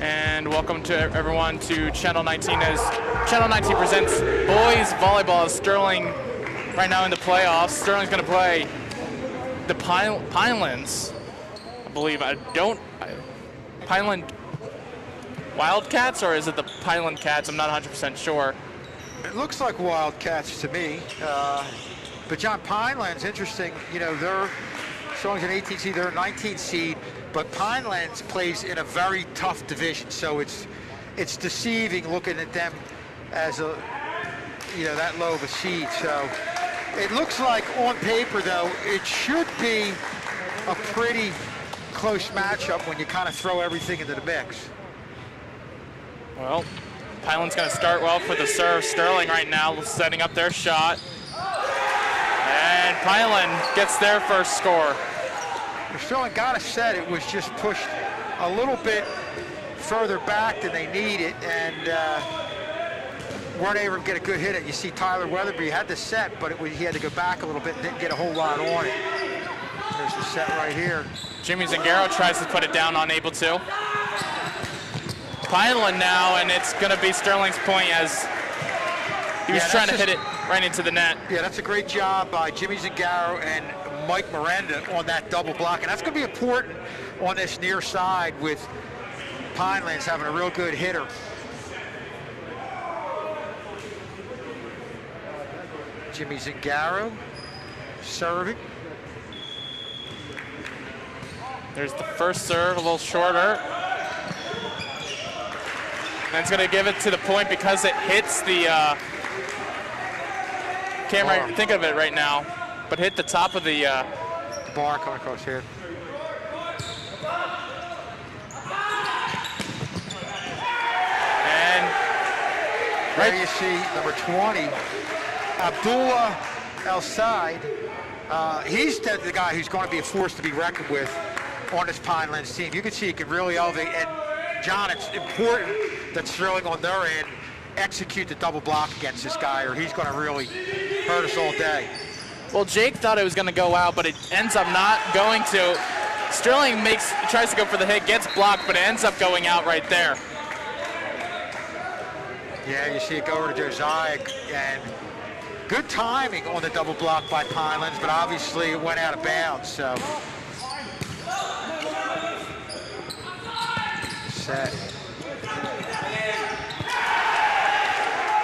And welcome to everyone to Channel 19 as Channel 19 presents boys volleyball. Sterling right now in the playoffs. Sterling's going to play the Pinelands, I believe. Pineland Wildcats, or is it the Pineland Cats? I'm not 100% sure. It looks like Wildcats to me. But John, Pinelands, interesting. You know, they're Sterling's an 18 seed, they're a 19 seed. But Pinelands plays in a very tough division, so it's deceiving looking at them as a, you know, that low of a seed. So it looks like on paper, though, it should be a pretty close matchup when you kind of throw everything into the mix. Well, Pineland's going to start well for the serve. Sterling right now setting up their shot, and Pineland gets their first score. Sterling got a set. It was just pushed a little bit further back than they needed, and weren't able to get a good hit it. You see Tyler Weatherby had the set, but he had to go back a little bit and didn't get a whole lot on it. There's the set right here. Jimmy Zingaro tries to put it down, unable to. Pineland now, and it's going to be Sterling's point as he was trying to hit it right into the net. Yeah, that's a great job by Jimmy Zingaro and Mike Miranda on that double block, and that's going to be important on this near side with Pinelands having a real good hitter. Jimmy Zingaro serving. There's the first serve, a little shorter. And it's going to give it to the point because it hits the can't think of it right now, but hit the top of the bar coming across here. And right there you see number 20, Abdullah El Said. He's the guy who's going to be a force to be reckoned with on this Pinelands team. You can see he can really elevate. And John, it's important that Sterling on their end execute the double block against this guy, or he's going to really hurt us all day. Well, Jake thought it was going to go out, but it ends up not going to. Sterling tries to go for the hit, gets blocked, but it ends up going out right there. Yeah, you see it go over to Josiah, and good timing on the double block by Pinelands, but obviously it went out of bounds, so. Set.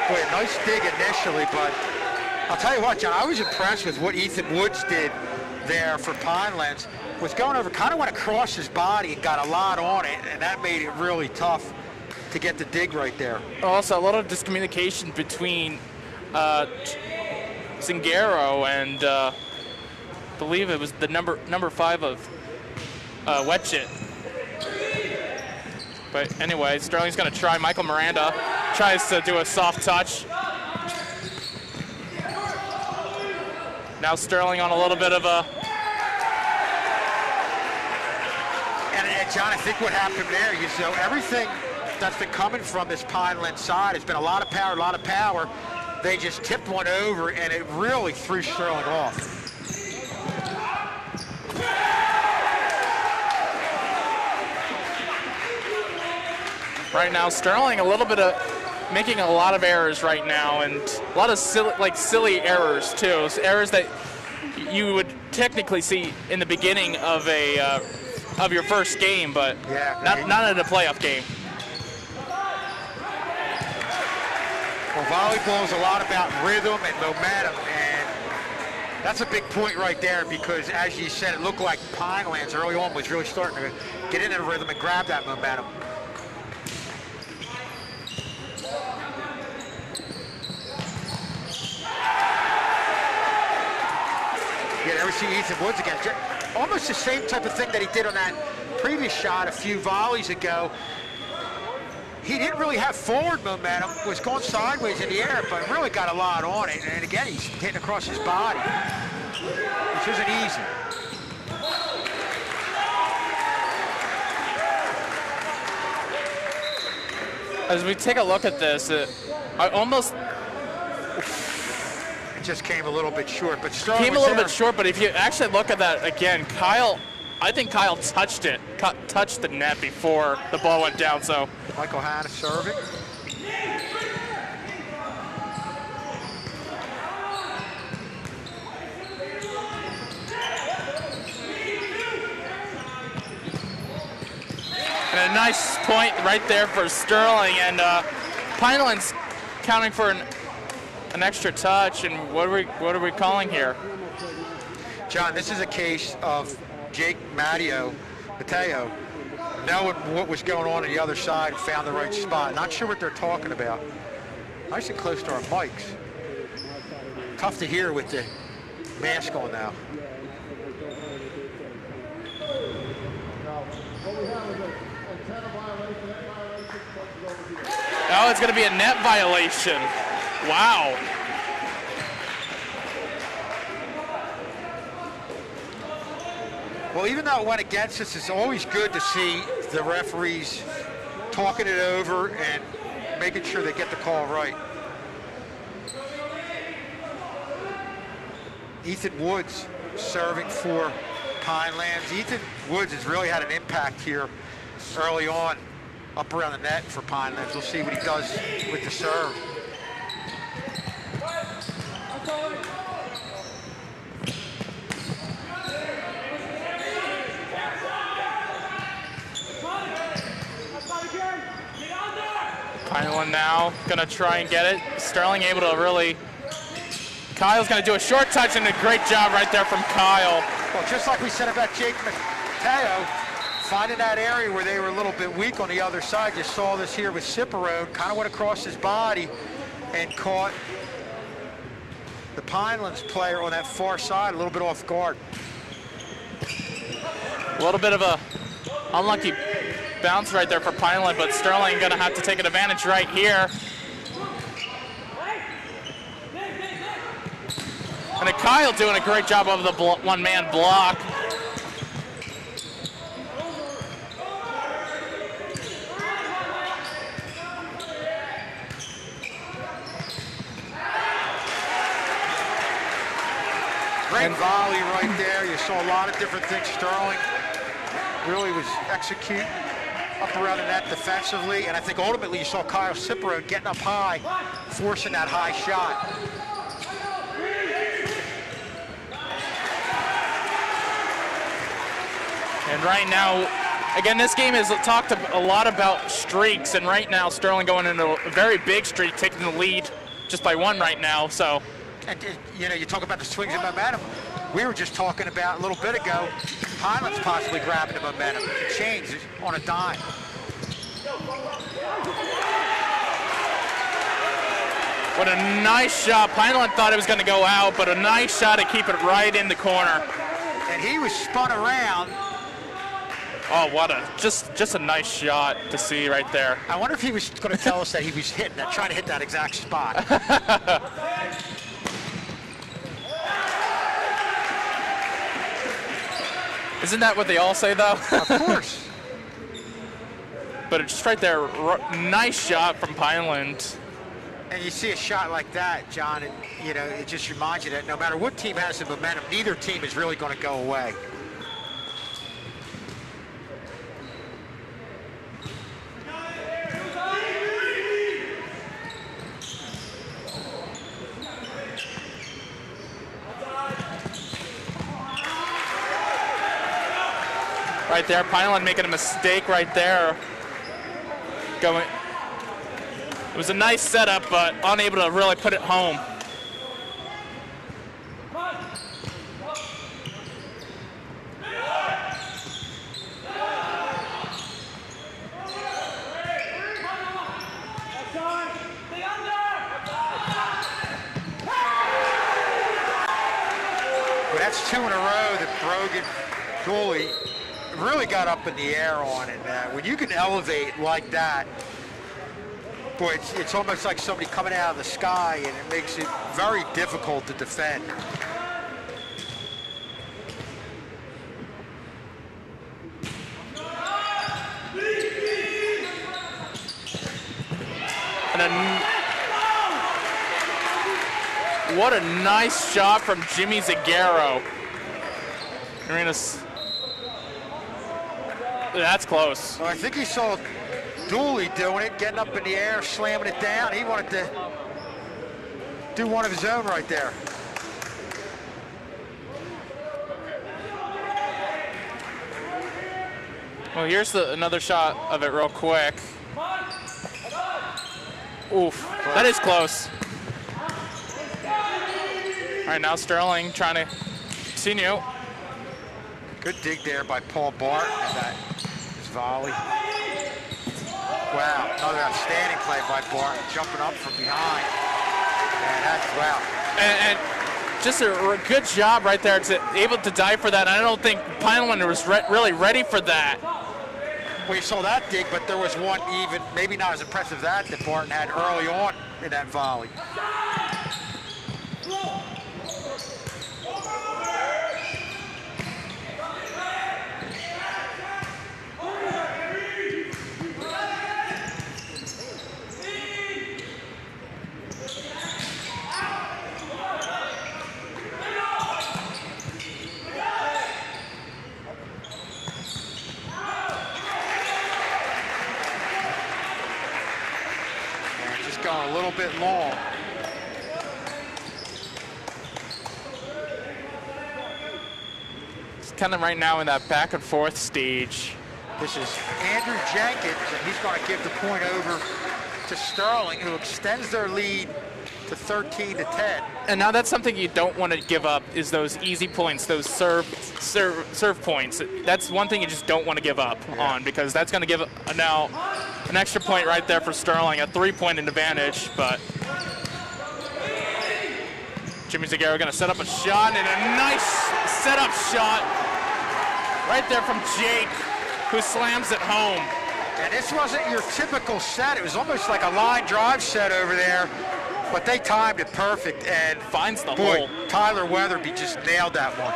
Boy, a nice dig initially, but I'll tell you what, John, I was impressed with what Ethan Woods did there for Pinelands. Was going over, kind of went across his body and got a lot on it, and that made it really tough to get the dig right there. Also, a lot of discommunication between Zingaro and I believe it was the number 5 of Wetchit. But anyway, Sterling's going to try. Michael Miranda tries to do a soft touch. Now Sterling on a little bit of a... And John, I think what happened there, you know, everything that's been coming from this Pineland side has been a lot of power. They just tipped one over, and it really threw Sterling off. Right now, Sterling a little bit of making a lot of errors right now, and a lot of silly errors too. Errors that you would technically see in the beginning of of your first game, but not in a playoff game. Well, volleyball is a lot about rhythm and momentum, and that's a big point right there because, as you said, it looked like Pinelands early on was really starting to get into the rhythm and grab that momentum. You never see Ethan Woods again. Almost the same type of thing that he did on that previous shot a few volleys ago. He didn't really have forward momentum, was going sideways in the air, but really got a lot on it. And again, he's hitting across his body, which isn't easy. As we take a look at this, I almost... It just came a little bit short, but Sterling came a little bit short, but if you actually look at that again, Kyle I think Kyle touched the net before the ball went down. So Michael Hanna serving. and a nice point right there for Sterling, and Pinelands counting for an extra touch. And what are we calling here? John, this is a case of Jake Mateo, knowing what was going on the other side, found the right spot. Not sure what they're talking about. Nice and close to our mics. Tough to hear with the mask on now. Oh, it's going to be a net violation. Wow. Well, even though it went against us, it's always good to see the referees talking it over and making sure they get the call right. Ethan Woods serving for Pinelands. Ethan Woods has really had an impact here early on up around the net for Pinelands. We'll see what he does with the serve. Pineland now gonna try and get it. Sterling able to really. Kyle's gonna do a short touch, and a great job right there from Kyle. Well, just like we said about Jake Mateo, finding that area where they were a little bit weak on the other side. You saw this here with Ciparone, kind of went across his body and caught the Pinelands player on that far side a little bit off guard. A little bit of a unlucky bounce right there for Pineland, but Sterling gonna have to take an advantage right here. And Kyle doing a great job of the one-man block. Great volley right there. You saw a lot of different things. Sterling really was executing up around the net defensively, and I think ultimately you saw Kyle Ciparone getting up high, forcing that high shot. And right now, again, this game has talked a lot about streaks, and right now Sterling going into a very big streak, taking the lead just by one right now. So, and you know, you talk about the swings of momentum. We were just talking about a little bit ago, Pinelands possibly grabbing the momentum. It changed on a dime. What a nice shot. Pineland thought it was going to go out, but a nice shot to keep it right in the corner. And he was spun around. Oh, what a just a nice shot to see right there. I wonder if he was going to tell us that he was hitting that, trying to hit that exact spot. Isn't that what they all say, though? Of course. But it's just right there. Nice shot from Pineland. And you see a shot like that, John, and you know, it just reminds you that no matter what team has the momentum, neither team is really going to go away. Right there, Pineland making a mistake right there. It was a nice setup, but unable to really put it home. Well, that's two in a row that Brogan goalie really got up in the air on, and when you can elevate like that, boy, it's almost like somebody coming out of the sky, and it makes it very difficult to defend. And what a nice shot from Jimmy Zaguero. That's close. Well, I think he saw Dooley doing it, getting up in the air, slamming it down. He wanted to do one of his own right there. Well, here's another shot of it real quick. Oof, that is close. All right, now Sterling trying to continue. Good dig there by Paul Bart, and that is volley. Wow, another outstanding play by Bart, jumping up from behind. And that's, wow. And just a good job right there to able to dive for that. I don't think Pineland was really ready for that. We saw that dig, but there was one even, maybe not as impressive as that Barton had early on in that volley. Going a little bit long. It's kind of right now in that back and forth stage. This is Andrew Jenkins, and he's going to give the point over to Sterling, who extends their lead to 13-10. And now that's something you don't want to give up, is those easy points, those serve points. That's one thing you just don't want to give up on, because that's going to give now an extra point right there for Sterling, a 3-point advantage. But Jimmy Zagaro going to set up a shot, and a nice setup shot right there from Jake, who slams it home. And this wasn't your typical set. It was almost like a line drive set over there. But they timed it perfect, and finds the hole. Tyler Weatherby just nailed that one.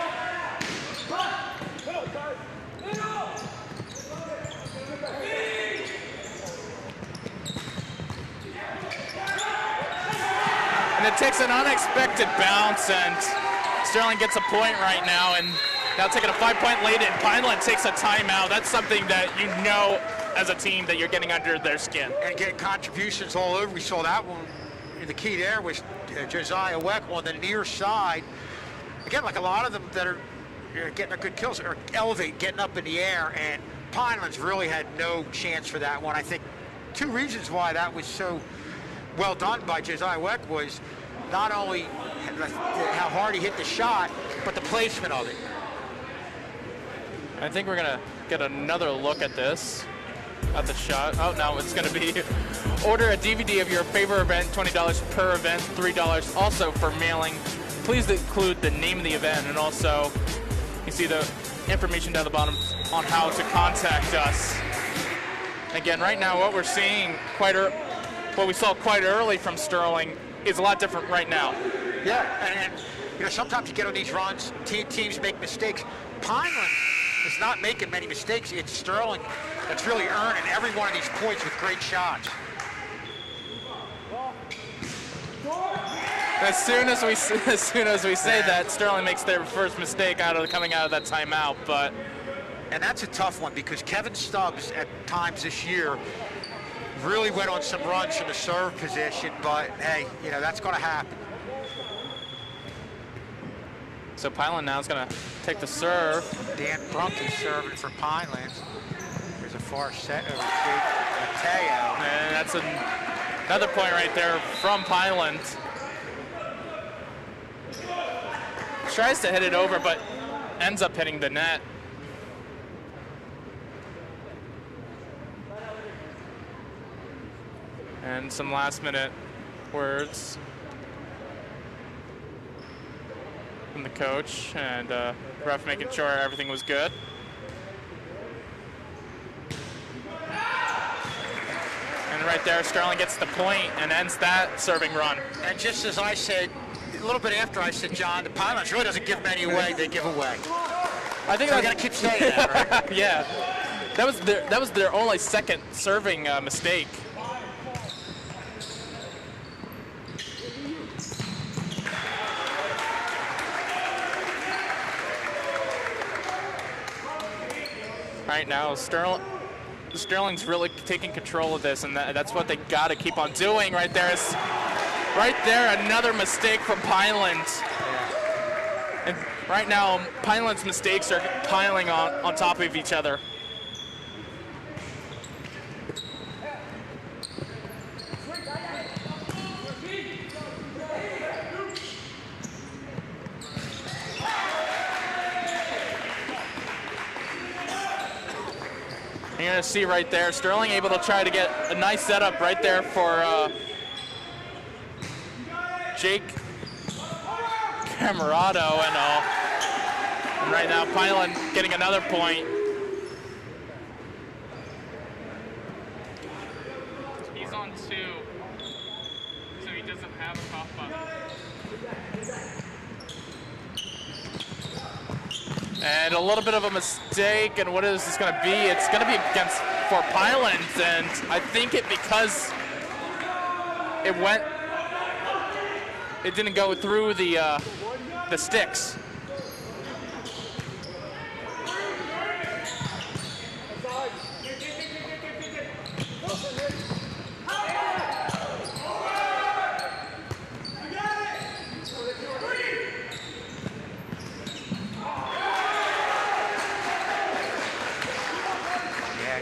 And it takes an unexpected bounce, and Sterling gets a point right now, and now taking a 5-point lead, and Pineland takes a timeout. That's something that you know as a team that you're getting under their skin. And getting contributions all over. We saw that one. The key there was Josiah Weck on the near side. Again, like a lot of them that are getting a good kills or elevate, getting up in the air, and Pinelands really had no chance for that one. I think two reasons why that was so well done by Josiah Weck was not only how hard he hit the shot, but the placement of it. I think we're gonna get another look at this. At the shot. Oh, no, it's going to be order a DVD of your favorite event, $20 per event, $3 also for mailing. Please include the name of the event, and also you see the information down the bottom on how to contact us. Again, right now what we're seeing what we saw quite early from Sterling is a lot different right now. Yeah, and you know, sometimes you get on these runs, teams make mistakes. Pineland is not making many mistakes. It's Sterling that's really earning every one of these points with great shots. As soon as we say that, Sterling makes their first mistake coming out of that timeout, but. And that's a tough one, because Kevin Stubbs at times this year really went on some runs from the serve position, but hey, you know, that's going to happen. So Pineland now is going to take the serve. Dan Brunke serving for Pinelands. There's a far set over Jake Mateo. And that's another point right there from Pineland. Tries to hit it over, but ends up hitting the net. And some last-minute words from the coach, and ref making sure everything was good. And right there, Sterling gets the point and ends that serving run. And just as I said, a little bit after I said, John, the Pinelands really doesn't give many away, they give away. I think so we got to keep saying that, right? Yeah, that was their only second serving mistake. All right now. Sterling's really taking control of this, and that's what they got to keep on doing right there. Right there, another mistake from Pinelands. And right now, Pinelands' mistakes are piling on top of each other. You're going to see right there, Sterling able to try to get a nice setup right there for Jake Camarado, and right now Pineland getting another point. He's on 2, so he doesn't have a cough button. And a little bit of a mistake, and what is this going to be? It's going to be against for Pinelands, and I think because it didn't go through the sticks.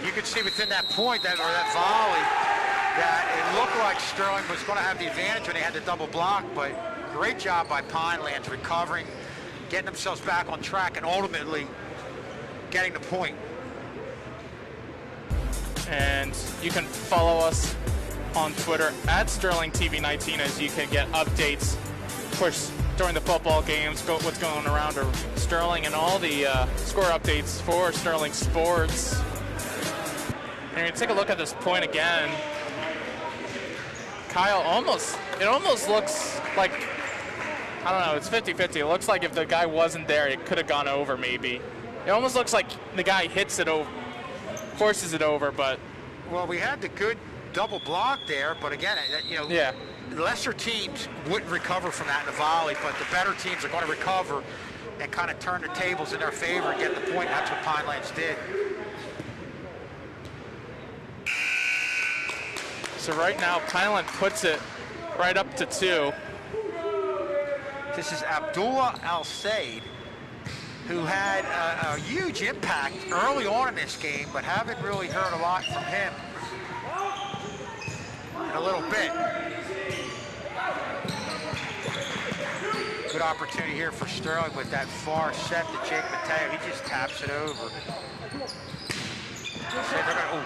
You could see within that point, that volley, that it looked like Sterling was going to have the advantage when they had the double block, but great job by Pinelands recovering, getting themselves back on track, and ultimately getting the point. And you can follow us on Twitter at SterlingTV19 as you can get updates, of course, during the football games, what's going around Sterling, and all the score updates for Sterling Sports. And you take a look at this point again. Kyle it almost looks like, I don't know, it's 50-50. It looks like if the guy wasn't there, it could have gone over maybe. It almost looks like the guy hits it over, forces it over, but. Well, we had the good double block there, but again, yeah. Lesser teams wouldn't recover from that in the volley, but the better teams are going to recover and kind of turn the tables in their favor and get the point. That's what Pinelands did. So right now, Pineland puts it right up to 2. This is Abdullah Al-Said, who had a huge impact early on in this game, but haven't really heard a lot from him in a little bit. Good opportunity here for Sterling with that far set to Jake Mateo. He just taps it over. So they're gonna,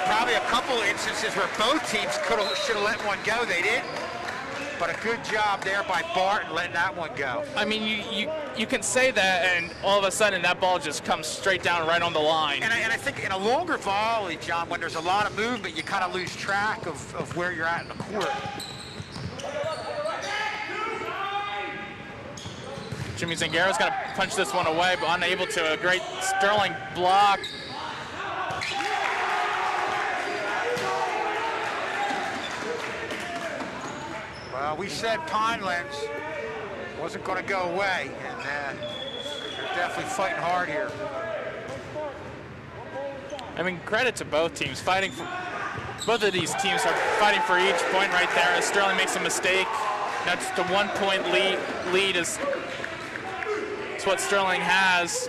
probably a couple instances where both teams should have let one go. They didn't. But a good job there by Barton letting that one go. I mean, you can say that, and all of a sudden that ball just comes straight down right on the line. And I think in a longer volley, John, when there's a lot of movement, you kind of lose track of where you're at in the court. Jimmy Zangaro's going to punch this one away, but unable to. A great Sterling block. Well, we said Pinelands wasn't going to go away, and they're definitely fighting hard here. I mean, credit to both teams fighting for. Both of these teams are fighting for each point right there. As Sterling makes a mistake, that's the 1 point lead is what Sterling has.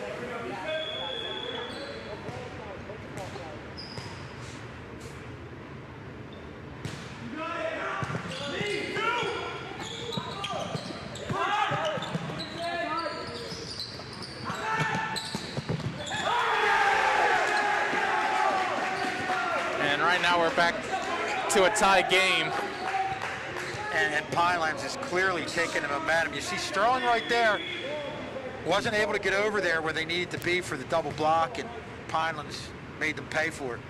Now we're back to a tie game. And Pinelands is clearly taking the momentum. You see Sterling right there wasn't able to get over there where they needed to be for the double block, and Pinelands made them pay for it.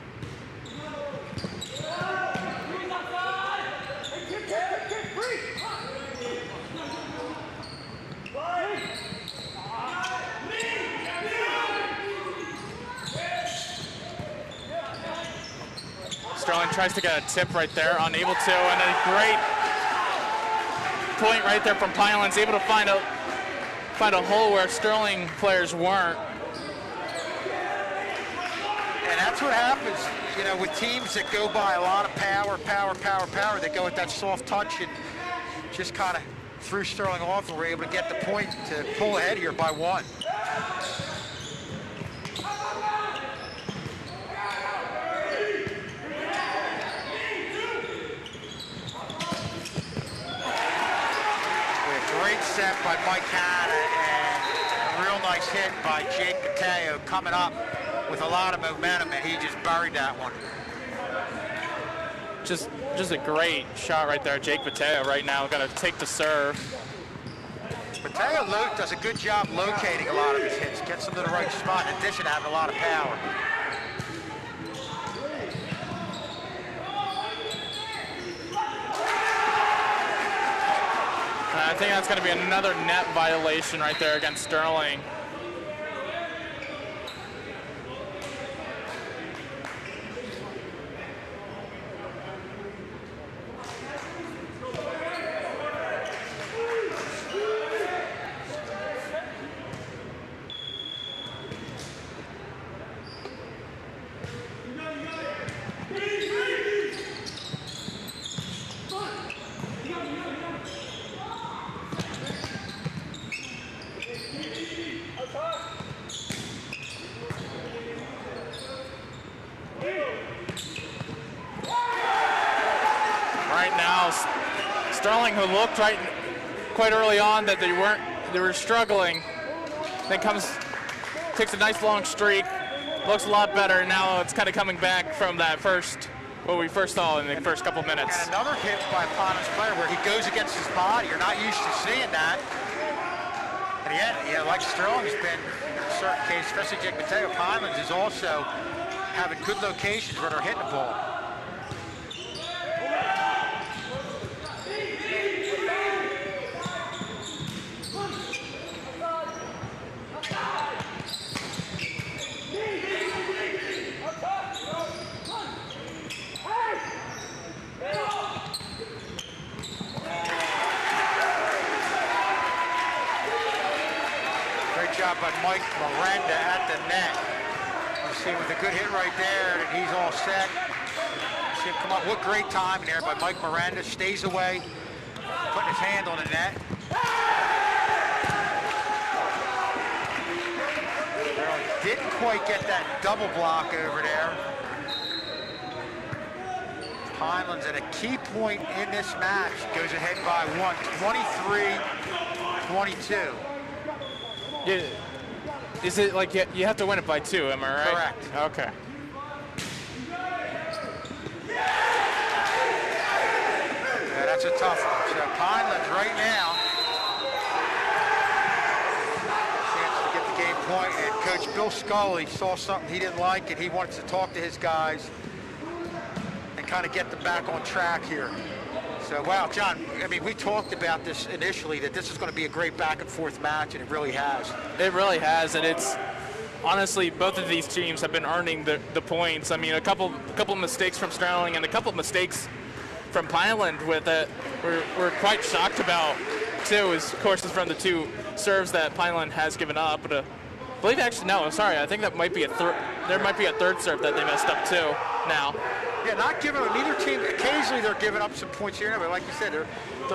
Sterling tries to get a tip right there, unable to, and a great point right there from Pinelands, able to find a hole where Sterling players weren't. And that's what happens, you know, with teams that go by a lot of power. They go with that soft touch and just kind of threw Sterling off, and were able to get the point to pull ahead here by 1. Great set by Mike Hanna and a real nice hit by Jake Mateo coming up with a lot of momentum, and he just buried that one. Just a great shot right there. Jake Mateo right now going to take the serve. Mateo does a good job locating a lot of his hits, gets them to the right spot in addition to having a lot of power. I think that's going to be another net violation right there against Sterling. Right now, Sterling, who looked quite early on that they were struggling, then takes a nice long streak, looks a lot better. Now it's kind of coming back from what we first saw in the first couple minutes. And another hit by a Pinelands player where he goes against his body. You're not used to seeing that. And yet, like Sterling's been in a certain case, especially Jake Mateo, Pinelands is also having good locations where they're hitting the ball. Job by Mike Miranda at the net. You see with a good hit right there, and he's all set. See him come up. What great timing there by Mike Miranda. Stays away, putting his hand on the net. Didn't quite get that double block over there. Pinelands at a key point in this match goes ahead by 1, 23-22. Yeah. Is it like you have to win it by 2, am I right? Correct. Okay. Yeah, that's a tough one. So Pinelands right now, chance to get the game point, and Coach Bill Scully saw something he didn't like, and he wanted to talk to his guys and kind of get them back on track here. So, wow, John, I mean, we talked about this initially, that this is going to be a great back-and-forth match, and it really has. It really has, and it's honestly, both of these teams have been earning the points. I mean, a couple mistakes from Sterling and a couple mistakes from Pineland with it we're quite shocked about, too, of course, is from the 2 serves that Pineland has given up. But I believe, actually, no, I'm sorry, I think that might be there might be a 3rd serve that they messed up, too, now. Yeah, not giving up. Neither team, occasionally they're giving up some points here, but like you said, they're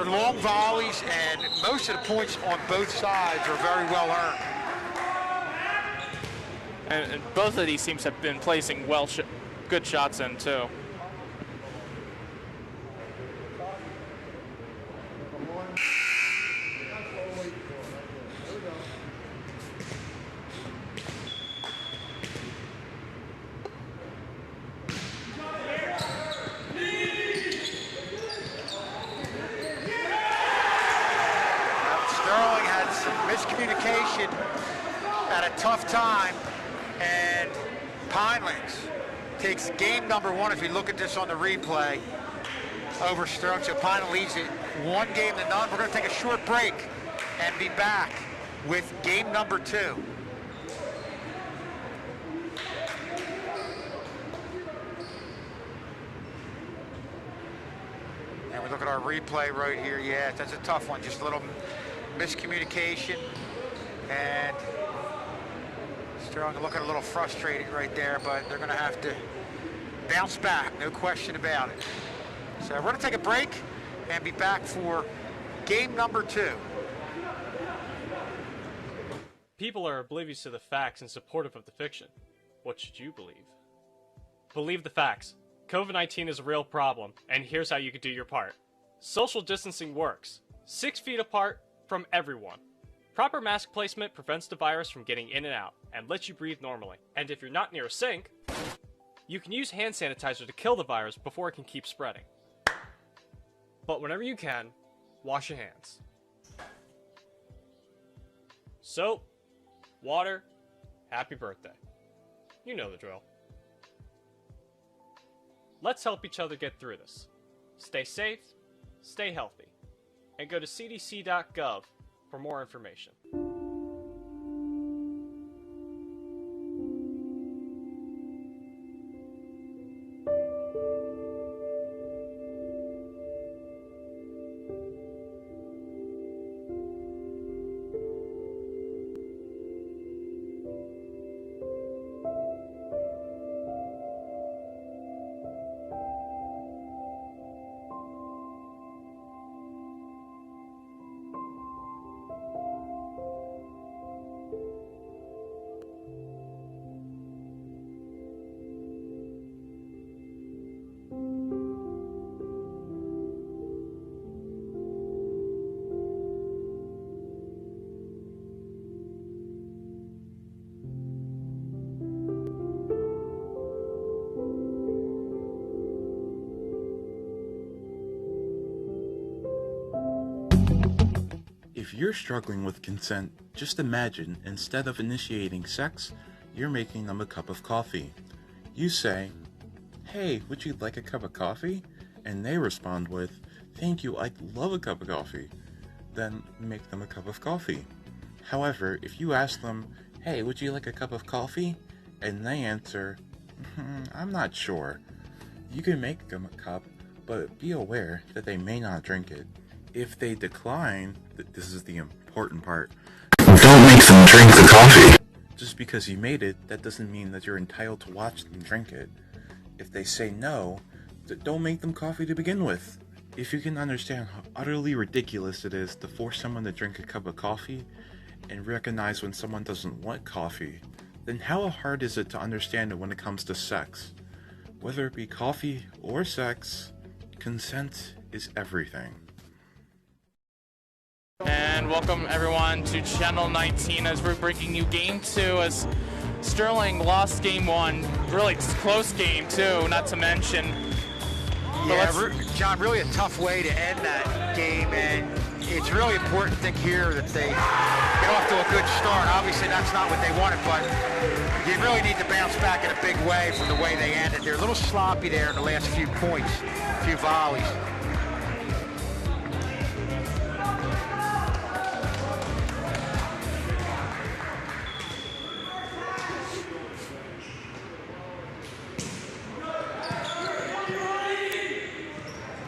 long volleys, and most of the points on both sides are very well earned. And both of these teams have been placing good shots in, too. Miscommunication at a tough time, and Pinelands takes game number 1, if we look at this on the replay, over Sterling. So Pineland leads it 1-0. We're going to take a short break and be back with game number 2. our replay right here. Yeah, that's a tough one. Just a little miscommunication. And Sterling looking a little frustrated right there, but they're going to have to bounce back, no question about it. So we're going to take a break and be back for game number 2. People are oblivious to the facts and supportive of the fiction. What should you believe? Believe the facts. COVID-19 is a real problem, and here's how you can do your part. Social distancing works. 6 feet apart from everyone. Proper mask placement prevents the virus from getting in and out, and lets you breathe normally. And if you're not near a sink, you can use hand sanitizer to kill the virus before it can keep spreading. But whenever you can, wash your hands. Soap, water, happy birthday. You know the drill. Let's help each other get through this. Stay safe, stay healthy, and go to cdc.gov for more information. If you're struggling with consent, just imagine instead of initiating sex, you're making them a cup of coffee. You say, "Hey, would you like a cup of coffee?" And they respond with, "Thank you, I'd love a cup of coffee." Then make them a cup of coffee. However, if you ask them, "Hey, would you like a cup of coffee?" and they answer, "I'm not sure," you can make them a cup, but be aware that they may not drink it. If they decline, this is the important part, don't make them drink the coffee. Just because you made it, that doesn't mean that you're entitled to watch them drink it. If they say no, don't make them coffee to begin with. If you can understand how utterly ridiculous it is to force someone to drink a cup of coffee and recognize when someone doesn't want coffee, then how hard is it to understand it when it comes to sex? Whether it be coffee or sex, consent is everything. And welcome everyone to Channel 19 as we're bringing you Game 2 as Sterling lost Game 1. Really close game too, not to mention. Yeah, John, really a tough way to end that game, and it's really important thing here that they get off to a good start. Obviously that's not what they wanted, but you really need to bounce back in a big way from the way they ended. They're a little sloppy there in the last few points, few volleys.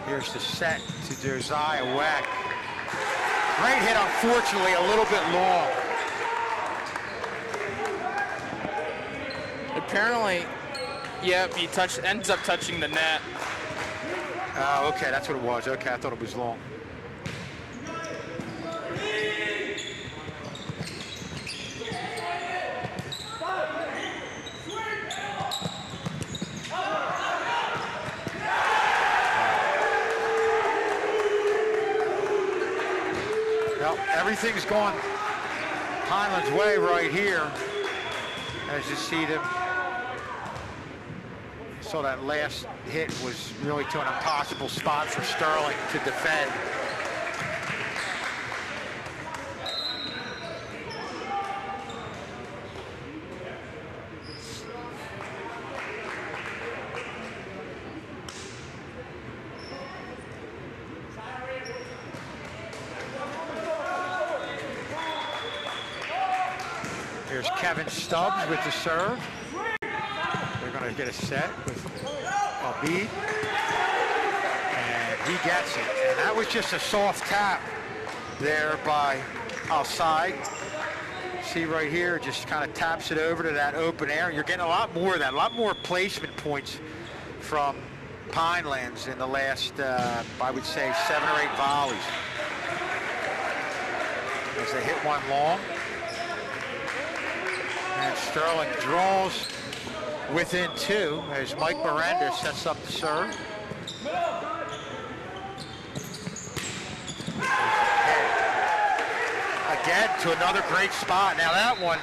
Here's the set to Josiah Weck. Great hit, unfortunately, a little bit long. Apparently, yep, he ends up touching the net. Oh, okay, that's what it was. Okay, I thought it was long. Everything's going Pinelands' way right here. As you see them. So that last hit was really to an impossible spot for Sterling to defend. Here's Kevin Stubbs with the serve. They're going to get a set with Abid. And He gets it. And that was just a soft tap there by outside. See right here, just kind of taps it over to that open air. You're getting a lot more of that, a lot more placement points from Pinelands in the last, I would say, 7 or 8 volleys. As they hit one long. And Sterling draws within 2 as Mike Miranda sets up the serve. Again, to another great spot. Now that one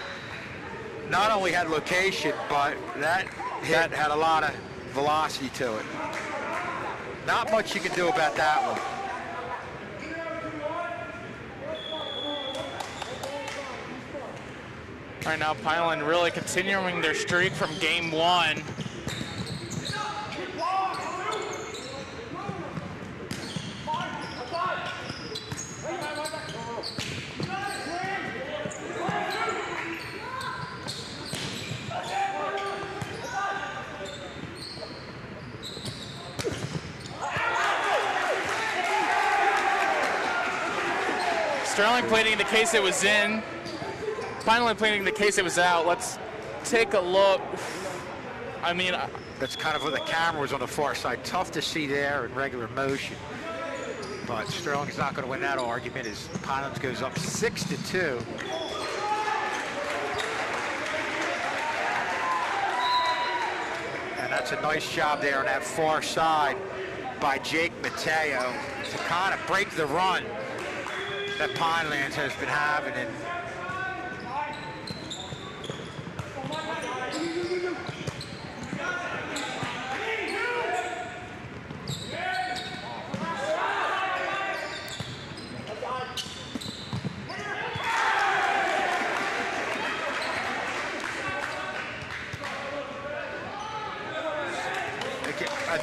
not only had location, but that hit had a lot of velocity to it. Not much you can do about that one. Right now, Pineland really continuing their streak from game 1. Sterling pleading the case it was in. Finally pleading the case it was out. Let's take a look. I mean, that's kind of where the camera was on the far side. Tough to see there in regular motion. But Sterling's not going to win that argument as Pinelands goes up 6-2. And that's a nice job there on that far side by Jake Mateo to kind of break the run that Pinelands has been having. And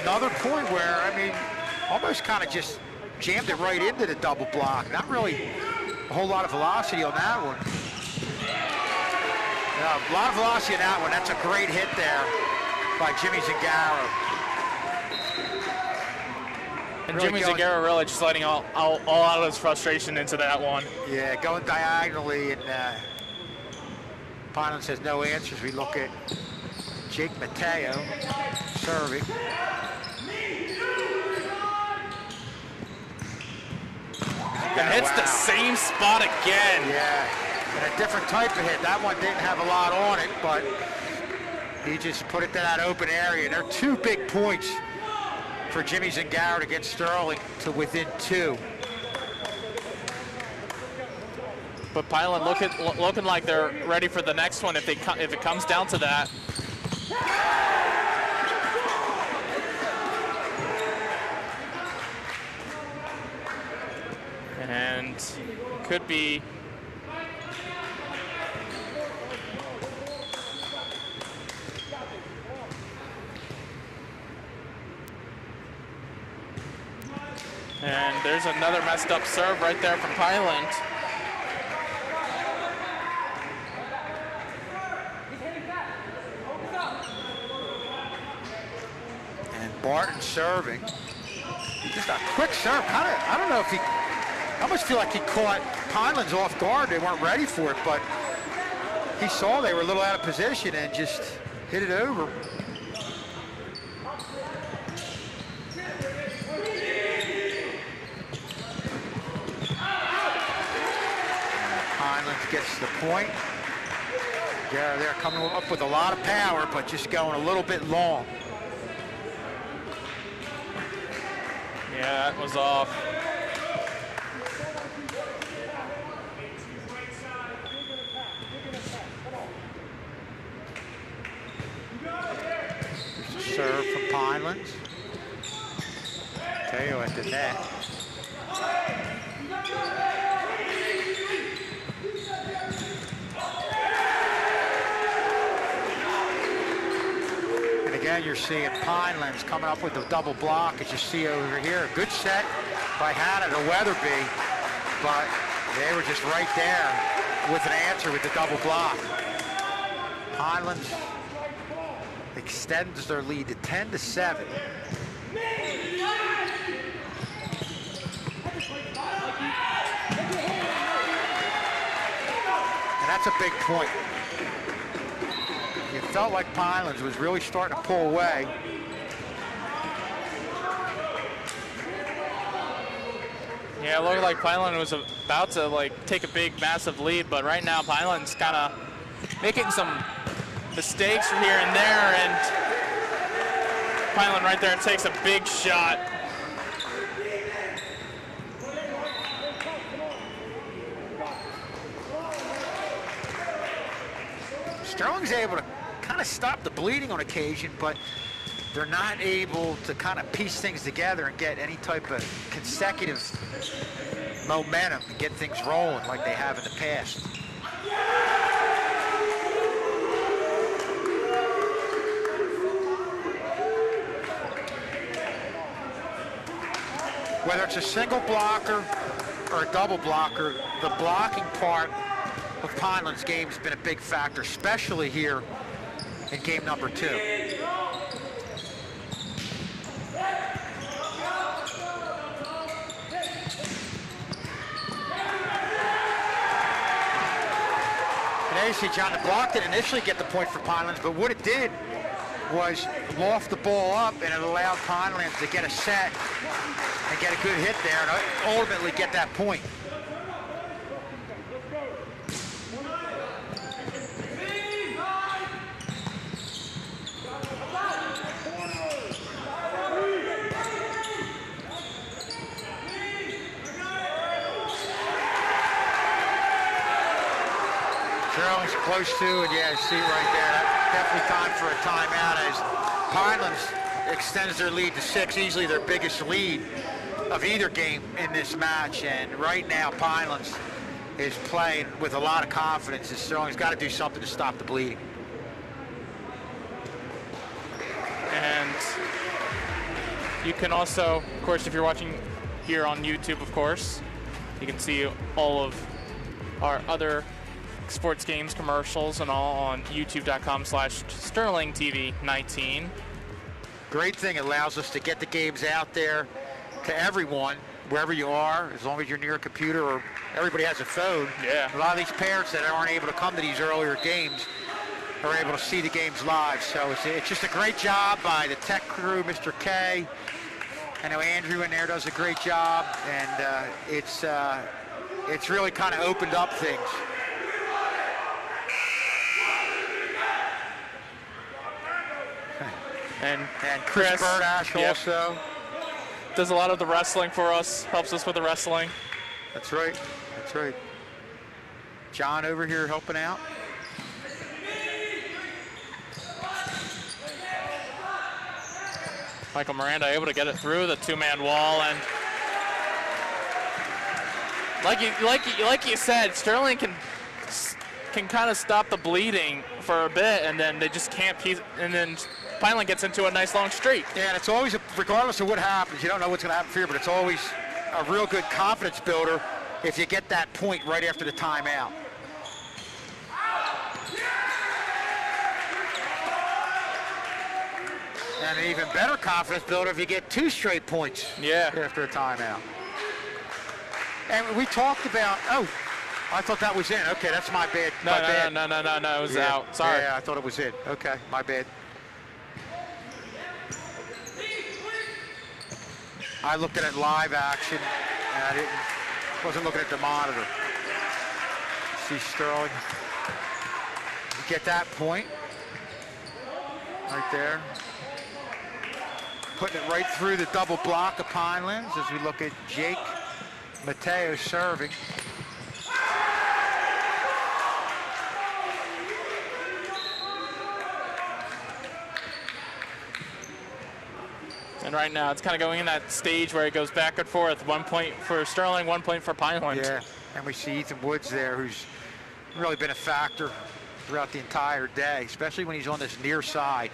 another point where, I mean, almost kind of just jammed it right into the double block. Not really a whole lot of velocity on that one. A lot of velocity on that one. That's a great hit there by Jimmy Zingaro. And really Jimmy Zingaro really just letting all out of his frustration into that one. Yeah, going diagonally, and Pinelands has no answers. We look at Jake Mateo serving. And hits the same spot again. Yeah, and a different type of hit. That one didn't have a lot on it, but he just put it to that open area. And there are 2 big points for Jimmy Zingaro to get Sterling to within 2. But Pineland looking like they're ready for the next one if it comes down to that. And could be and there's another messed up serve right there from Pineland. And Barton serving. Just a quick serve. I don't know if he, I almost feel like he caught Pinelands off guard. They weren't ready for it, but he saw they were a little out of position and just hit it over. Pinelands gets the point. They're coming up with a lot of power, but just going a little bit long. Yeah, that was off. Serve from Pinelands. Teo at the net. And again, you're seeing Pinelands coming up with the double block, as you see over here. Good set by Hannah to Weatherby, but they were just right there with an answer with the double block. Pinelands extends their lead to 10-7. that's a big point. It felt like Pinelands was really starting to pull away. Yeah, it looked like Pineland was about to like take a big, massive lead, but right now Pineland's kind of making some mistakes here and there, and Pineland right there takes a big shot. Sterling's able to kind of stop the bleeding on occasion, but they're not able to kind of piece things together and get any type of consecutive momentum and get things rolling like they have in the past. Whether it's a single blocker or a double blocker, the blocking part of Pineland's game has been a big factor, especially here in game number 2. And there you see John, the block didn't initially get the point for Pinelands, but what it did was loft the ball up, and it allowed Pinelands to get a set and get a good hit there and ultimately get that point. Sterling's close to, and yeah, see it right there. Definitely time for a timeout as Pinelands extends their lead to 6, easily their biggest lead of either game in this match. And right now, Pinelands is playing with a lot of confidence, and Sterling's got to do something to stop the bleeding. And you can also, of course, if you're watching here on YouTube, of course, you can see all of our other sports games commercials and all on youtube.com/SterlingTV19. Great thing, it allows us to get the games out there to everyone, wherever you are, as long as you're near a computer or everybody has a phone. Yeah. A lot of these parents that aren't able to come to these earlier games are able to see the games live. So it's just a great job by the tech crew, Mr. K. I know Andrew in there does a great job, and it's really kind of opened up things. And Chris Burdash also does a lot of the wrestling for us, helps us with the wrestling. That's right. That's right. John over here helping out. Michael Miranda able to get it through the two-man wall, and like you said, Sterling can kind of stop the bleeding for a bit, and then they just can't piece, and then Pineland gets into a nice long streak. Yeah, and it's always, regardless of what happens, you don't know what's going to happen for you, but it's always a real good confidence builder if you get that point right after the timeout. And an even better confidence builder if you get 2 straight points after a timeout. And we talked about, oh, I thought that was in. Okay, that's my bad. No, it was out. Sorry. Yeah, I thought it was in. Okay, my bad. I looked at it live action, and I wasn't looking at the monitor. See Sterling get that point right there. Putting it right through the double block of Pinelands as we look at Jake Mateo serving. And right now it's kind of going in that stage where it goes back and forth. 1 point for Sterling, 1 point for Pineland. Yeah, and we see Ethan Woods there, who's really been a factor throughout the entire day, especially when he's on this near side.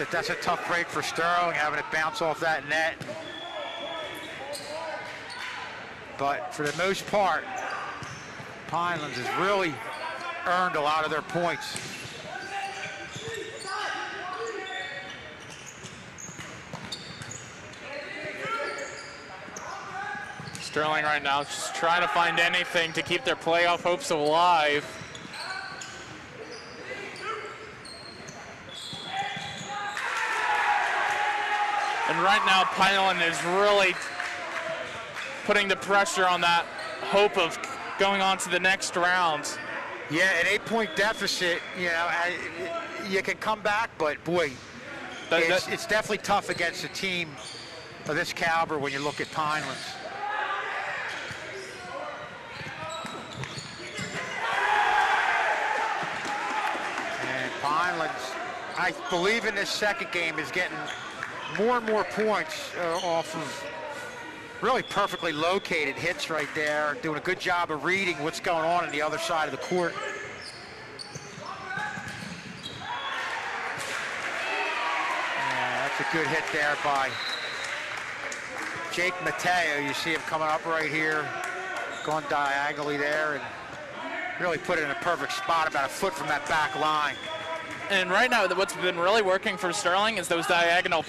That's a tough break for Sterling, having it bounce off that net. But for the most part, Pinelands has really earned a lot of their points. Sterling right now just trying to find anything to keep their playoff hopes alive. And right now, Pineland is really putting the pressure on that hope of going on to the next round. Yeah, an 8-point deficit, you know, you can come back, but boy, it's definitely tough against a team of this caliber when you look at Pinelands. And Pinelands, I believe in this second game, is getting more and more points off of really perfectly located hits right there, doing a good job of reading what's going on the other side of the court. Yeah, that's a good hit there by Jake Mateo. You see him coming up right here, going diagonally there, and really put it in a perfect spot about a foot from that back line. And right now, what's been really working for Sterling is those diagonal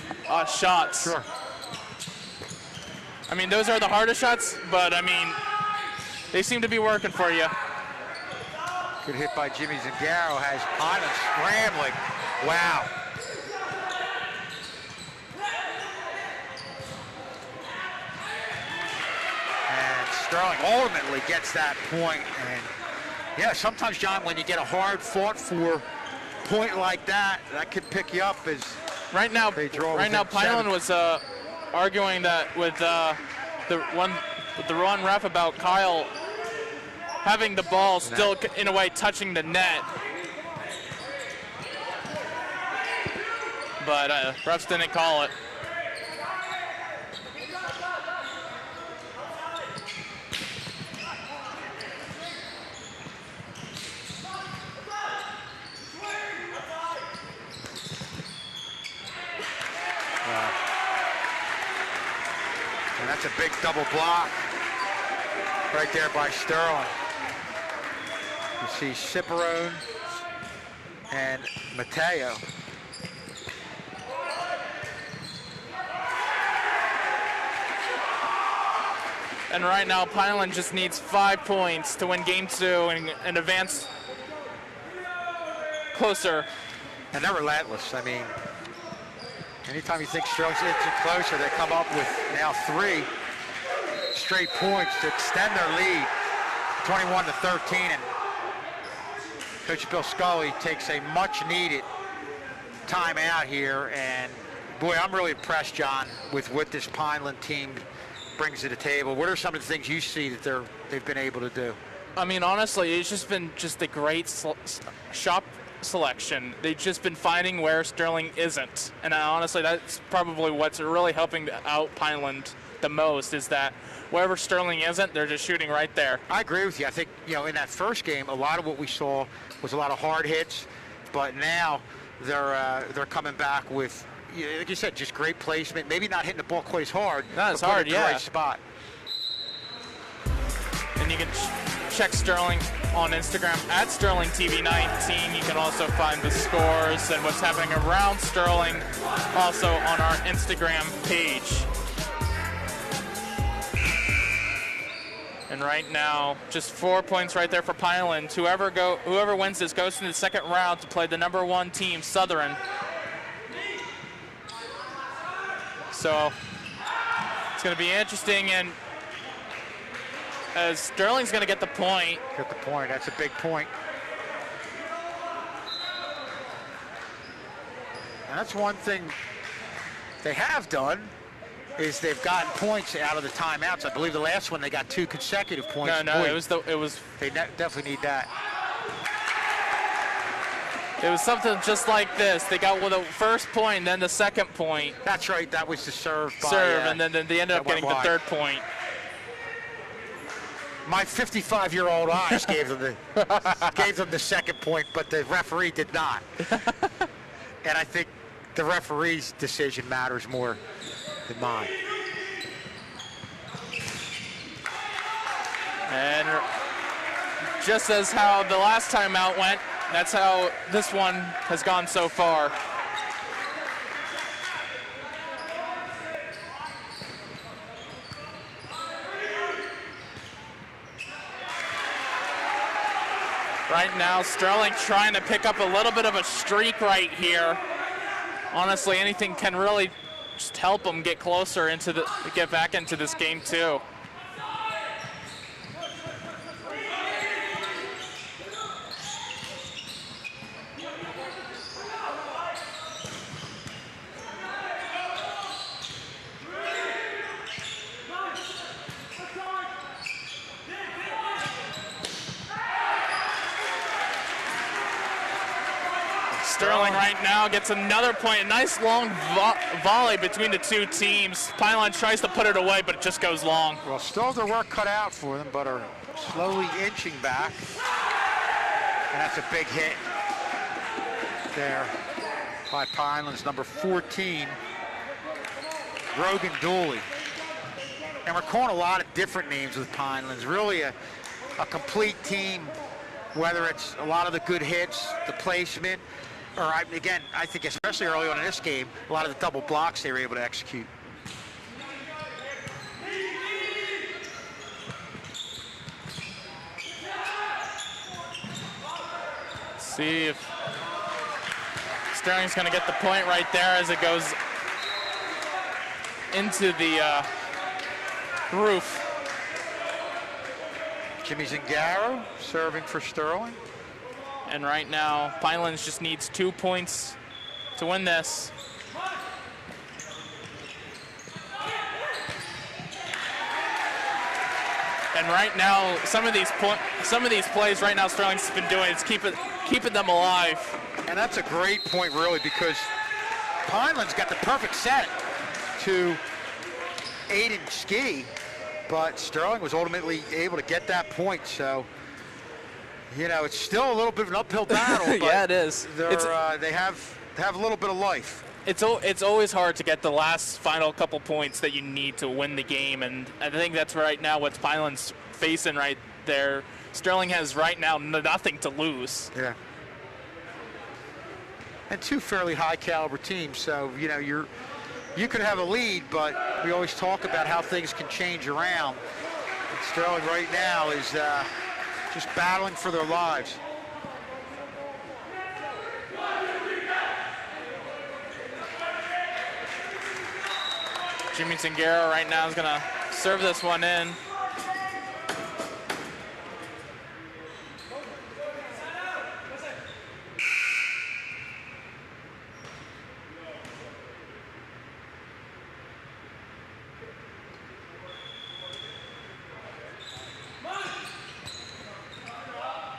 shots. Sure. I mean, those are the hardest shots, but I mean, they seem to be working for you. Good hit by Jimmy Zingaro, has Pineland scrambling. Wow. And Sterling ultimately gets that point. And yeah, sometimes, John, when you get a hard fought for point like that, that could pick you up as right now. Pineland was arguing that with the one ref about Kyle having the ball still in a way touching the net, but refs didn't call it. And that's a big double block right there by Sterling. You see Ciparone and Mateo. And right now, Pineland just needs 5 points to win game 2 and advance closer. And they're relentless. I mean, anytime you think Sterling's inching closer, they come up with now 3 straight points to extend their lead, 21-13. And Coach Bill Scully takes a much-needed timeout here. And boy, I'm really impressed, John, with what this Pineland team brings to the table. What are some of the things you see that they've been able to do? I mean, honestly, it's just been a great shot selection. They've just been finding where Sterling isn't, and honestly, that's probably what's really helping out Pineland the most, is that wherever Sterling isn't, they're just shooting right there. I agree with you. I think, you know, in that first game, a lot of what we saw was a lot of hard hits, but now they're coming back with, like you said, just great placement. Maybe not hitting the ball quite as hard. Not as but hard, in the yeah. right spot. And you can check Sterling on Instagram at SterlingTV19. You can also find the scores and what's happening around Sterling also on our Instagram page. And right now, just 4 points right there for Pineland. Whoever wins this goes to the second round to play the number 1 team, Southern. So it's going to be interesting, and as Sterling's going to get the point. Get the point. That's a big point. And that's one thing they have done, is they've gotten points out of the timeouts. I believe the last one they got 2 consecutive points. No, Boy, it was. They definitely need that. It was something just like this. They got the first point, and then the second point. That's right. That was the serve. And then they ended up getting the third point. My 55-year-old eyes gave them the second point, but the referee did not. And I think the referee's decision matters more than mine. And just as how the last time out went, that's how this one has gone so far. Right now, Sterling trying to pick up a little bit of a streak right here. Honestly, anything can really just help them get closer get back into this game too. Sterling right now gets another point. A nice long volley between the two teams. Pinelands tries to put it away, but it just goes long. Well, still their work cut out for them, but are slowly inching back. And that's a big hit there by Pinelands, number 14, Rogan Dooley. And we're calling a lot of different names with Pinelands. Really a complete team, whether it's a lot of the good hits, the placement, or again, I think especially early on in this game, a lot of the double blocks they were able to execute. See if Sterling's going to get the point right there as it goes into the roof. Jimmy Zingaro serving for Sterling. And right now, Pinelands just needs 2 points to win this. And right now, some of these plays right now Sterling's been doing is keeping them alive. And that's a great point, really, because Pinelands got the perfect set to Aiden Ski, but Sterling was ultimately able to get that point. So, you know, it's still a little bit of an uphill battle. But yeah, it is. They have a little bit of life. It's always hard to get the final couple points that you need to win the game, and I think that's right now what Pinelands facing right there. Sterling has right now nothing to lose. Yeah. And two fairly high caliber teams, so you know you could have a lead, but we always talk about how things can change around. And Sterling right now is just battling for their lives. Jimmy Zingaro right now is going to serve this one in.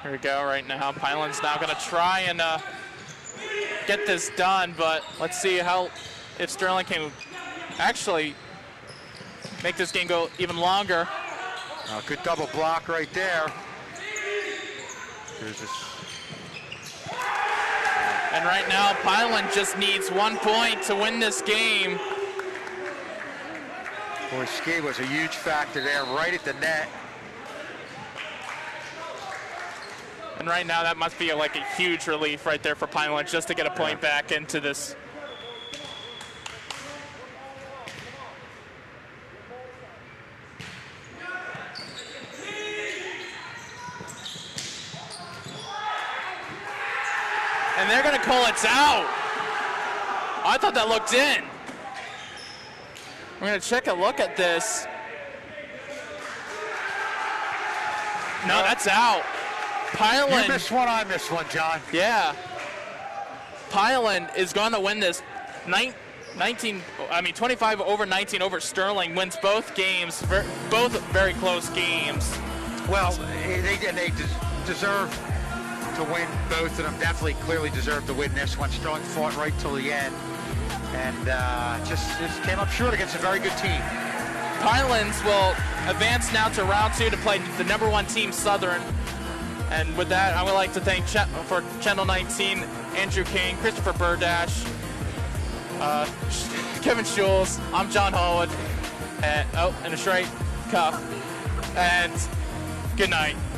Here we go right now. Pinelands now going to try and get this done, but let's see if Sterling can actually make this game go even longer. Good double block right there. There's this. And right now, Pineland just needs 1 point to win this game. Boy, Ski was a huge factor there, right at the net. And right now, that must be like a huge relief right there for Pineland just to get a point back into this. And they're going to call it out. I thought that looked in. We're going to check a look at this. No, that's out. Pineland. You missed one, I missed one, John. Yeah. Pineland is going to win this 25 over 19 over Sterling, wins both games, both very close games. Well, they deserve to win both of them. Definitely, clearly deserve to win this one. Sterling fought right till the end, and just came up short against a very good team. Pinelands will advance now to round 2 to play the #1 team, Southern. And with that, I would like to thank for Channel 19, Andrew King, Christopher Burdash, Kevin Schulz. I'm John Hallwood, and a straight cuff. And Good night.